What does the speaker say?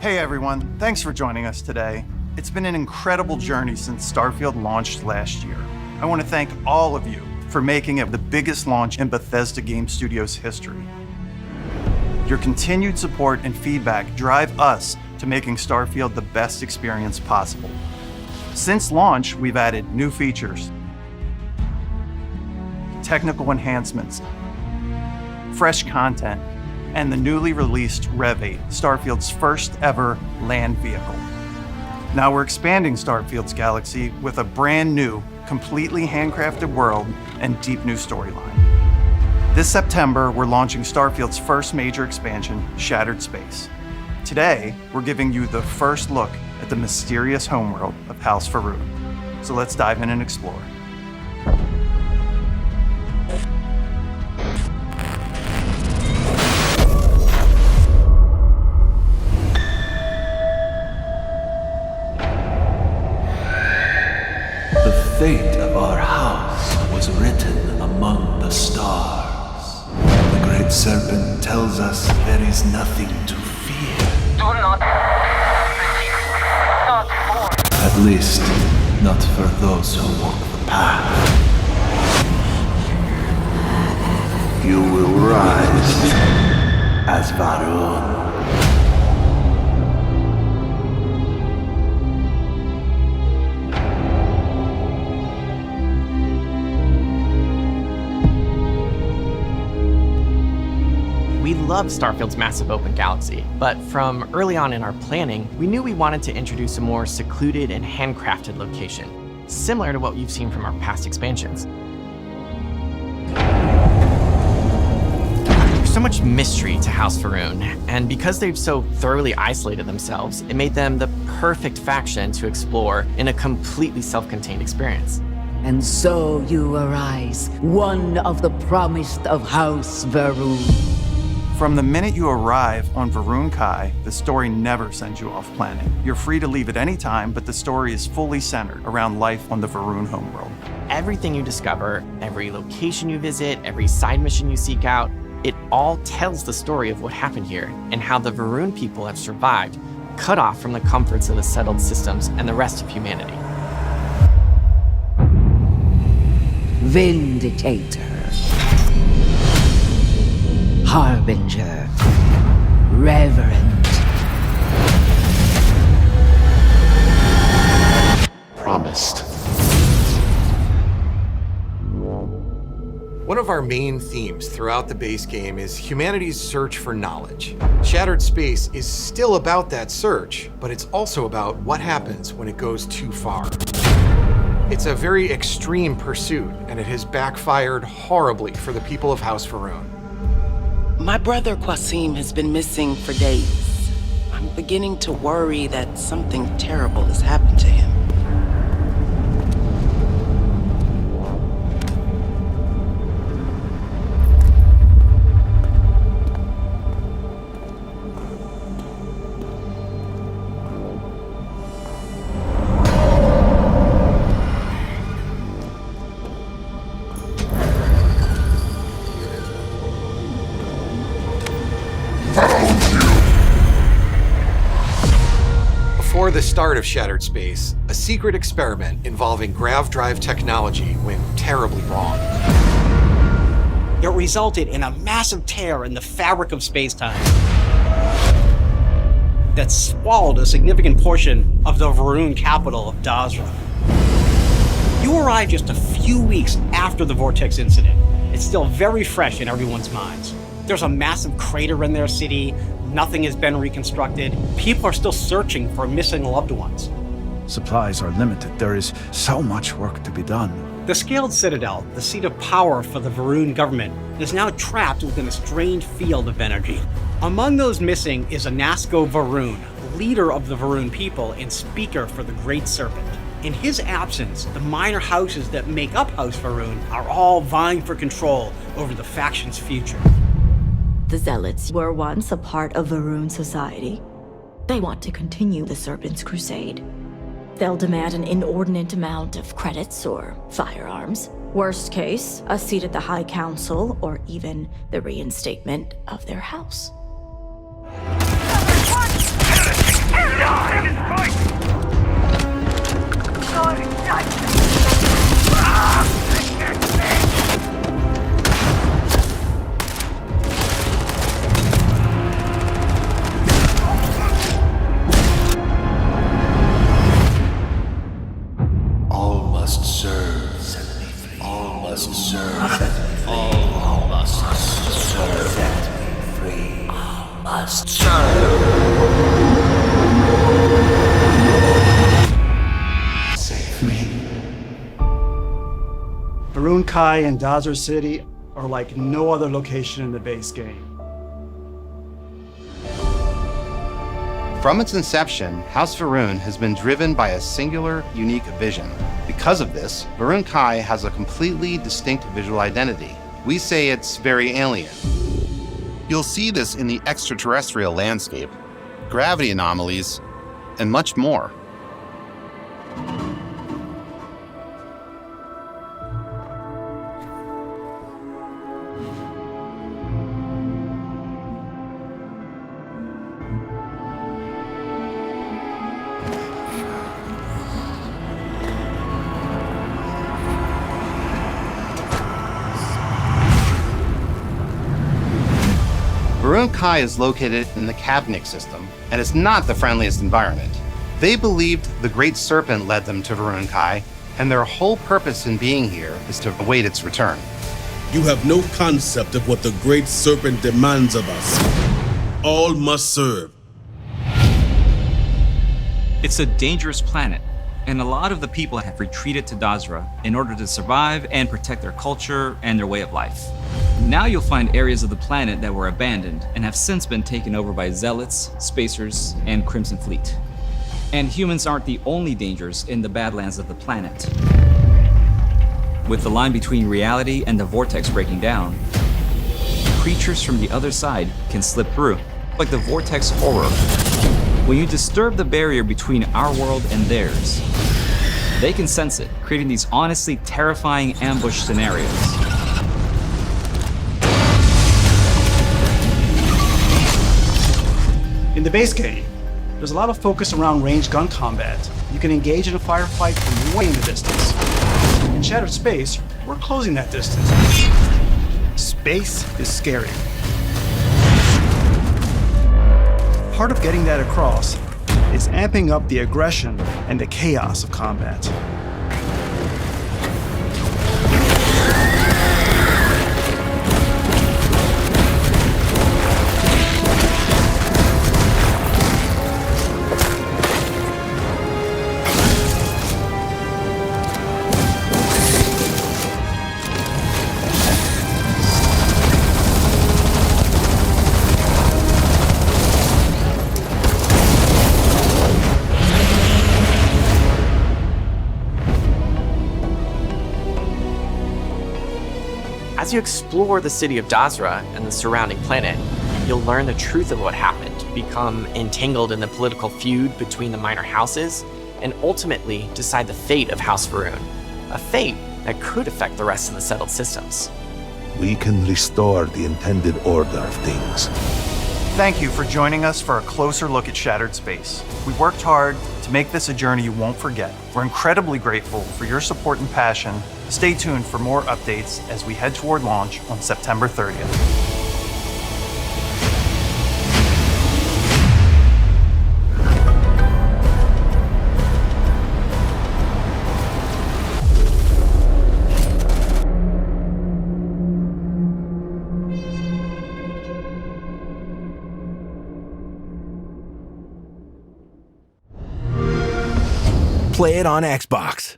Hey everyone, thanks for joining us today. It's been an incredible journey since Starfield launched last year. I want to thank all of you for making it the biggest launch in Bethesda Game Studios history. Your continued support and feedback drive us to making Starfield the best experience possible. Since launch, we've added new features, technical enhancements, fresh content, and the newly released Rev 8, Starfield's first ever land vehicle. Now we're expanding Starfield's galaxy with a brand new, completely handcrafted world and deep new storyline. This September, we're launching Starfield's first major expansion, Shattered Space. Today, we're giving you the first look at the mysterious homeworld of House Va'ruun. So let's dive in and explore. The fate of our house was written among the stars. The Great Serpent tells us there is nothing to fear. Do not fear. Not for. At least, not for those who walk the path. You will rise as Va'ruun. We love Starfield's massive open galaxy, but from early on in our planning, we knew we wanted to introduce a more secluded and handcrafted location, similar to what you've seen from our past expansions. There's so much mystery to House Va'ruun, and because they've so thoroughly isolated themselves, it made them the perfect faction to explore in a completely self-contained experience. And so you arise, one of the promised of House Va'ruun. From the minute you arrive on Va'ruun Kai, the story never sends you off planet. You're free to leave at any time, but the story is fully centered around life on the Va'ruun homeworld. Everything you discover, every location you visit, every side mission you seek out, it all tells the story of what happened here and how the Va'ruun people have survived, cut off from the comforts of the settled systems and the rest of humanity. Vindicator. Harbinger. Reverend. Promised. One of our main themes throughout the base game is humanity's search for knowledge. Shattered Space is still about that search, but it's also about what happens when it goes too far. It's a very extreme pursuit, and it has backfired horribly for the people of House Va'ruun. My brother Qasim has been missing for days. I'm beginning to worry that something terrible has happened to him. Before the start of Shattered Space, a secret experiment involving grav drive technology went terribly wrong. It resulted in a massive tear in the fabric of space-time that swallowed a significant portion of the Va'ruun capital of Dazra. You arrived just a few weeks after the Vortex incident. It's still very fresh in everyone's minds. There's a massive crater in their city. Nothing has been reconstructed. People are still searching for missing loved ones. Supplies are limited. There is so much work to be done. The Scaled Citadel, the seat of power for the Va'ruun government, is now trapped within a strange field of energy. Among those missing is Anasco Va'ruun, leader of the Va'ruun people and speaker for the Great Serpent. In his absence, the minor houses that make up House Va'ruun are all vying for control over the faction's future. The Zealots were once a part of Va'ruun society. They want to continue the Serpent's crusade. They'll demand an inordinate amount of credits or firearms. Worst case, a seat at the High Council, or even the reinstatement of their house. Va'ruun Kai and Dazra City are like no other location in the base game. From its inception, House Va'ruun has been driven by a singular, unique vision. Because of this, Va'ruun Kai has a completely distinct visual identity. We say it's very alien. You'll see this in the extraterrestrial landscape, gravity anomalies, and much more. Va'ruun Kai is located in the Kavnik system, and it's not the friendliest environment. They believed the Great Serpent led them to Va'ruun Kai, and their whole purpose in being here is to await its return. You have no concept of what the Great Serpent demands of us. All must serve. It's a dangerous planet, and a lot of the people have retreated to Dazra in order to survive and protect their culture and their way of life. Now you'll find areas of the planet that were abandoned and have since been taken over by Zealots, Spacers, and Crimson Fleet. And humans aren't the only dangers in the Badlands of the planet. With the line between reality and the vortex breaking down, creatures from the other side can slip through, like the Vortex Horror. When you disturb the barrier between our world and theirs, they can sense it, creating these honestly terrifying ambush scenarios. In the base game, there's a lot of focus around ranged gun combat. You can engage in a firefight from way in the distance. In Shattered Space, we're closing that distance. Space is scary. Part of getting that across is amping up the aggression and the chaos of combat. As you explore the city of Dazra and the surrounding planet, you'll learn the truth of what happened, become entangled in the political feud between the minor houses, and ultimately decide the fate of House Va'ruun, a fate that could affect the rest of the settled systems. We can restore the intended order of things. Thank you for joining us for a closer look at Shattered Space. We worked hard to make this a journey you won't forget. We're incredibly grateful for your support and passion. Stay tuned for more updates as we head toward launch on September 30th. Play it on Xbox.